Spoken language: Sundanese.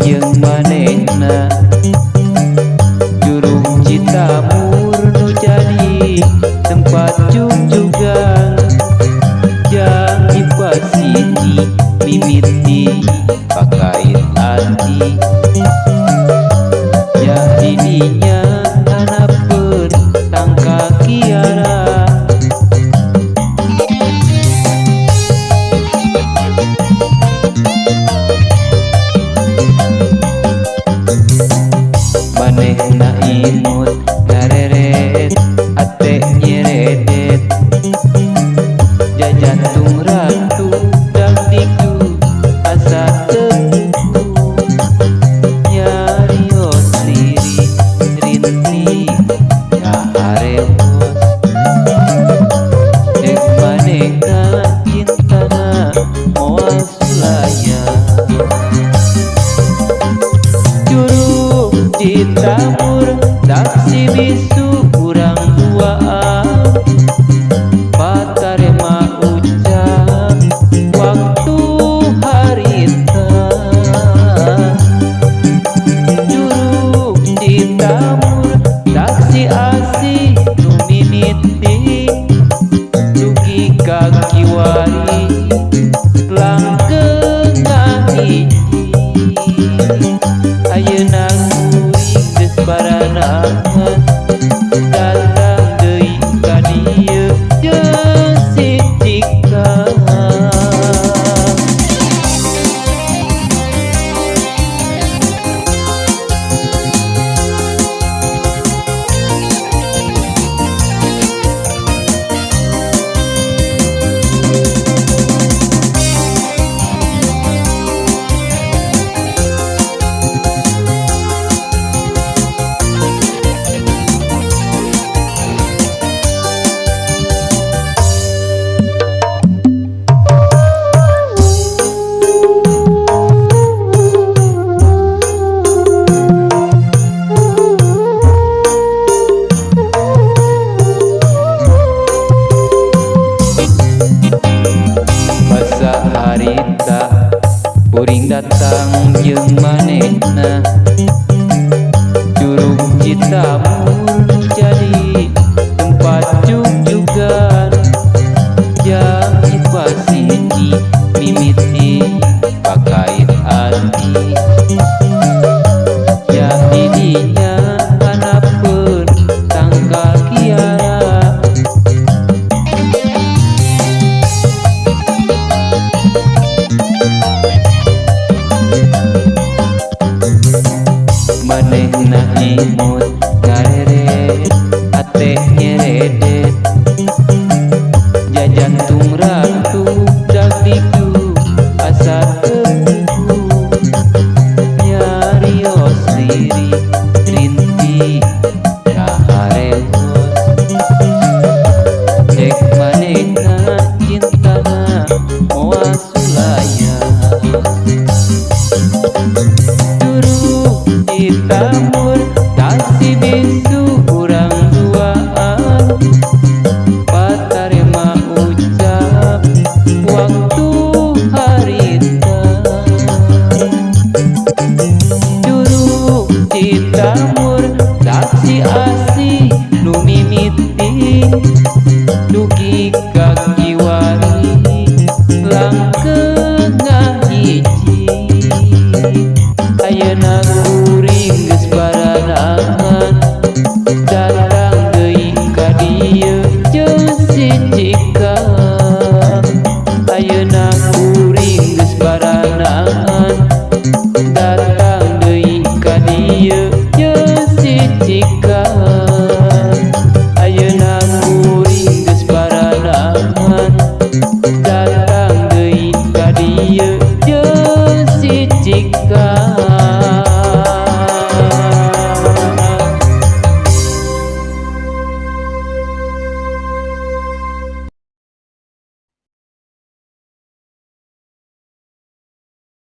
jeung manehna Jurug Citamur nu jadi tempat jungjugan jang dipasiti mimiti pakait ati ya didinya hanapeun tangka kiara manehna imut ngareret ate nyeredet jajantung ratu dangdiku asa teguku nyarios diri rinti ya harewos dek manehna cintana moal sulaya Jurug Citamur taksi bisu kurang duaan patarema ucap waktu harita Jurug Citamur taksi asih nu mimiti dugi ka kiwari langgeng ngahiji ayeuna kuring geus baranahan datang deui ka dieu jeung Sitika masa harita kuring datang jeung manehna Jurug Citamur nu jadi tempat jungjugan jang dipasiti mimiti pakait ati ya didinya hanapeun tangka kiara manehna imut ngareret ate nyeredet jajantung ratu dangdiku asa teguku nyarios diri rinti ya harewos dek manehna cintana moal sulaya Jurug Citamur taksi bisu kurang duaan patarema ucap waktu harita Jurug Citamur taksi asih nu mimiti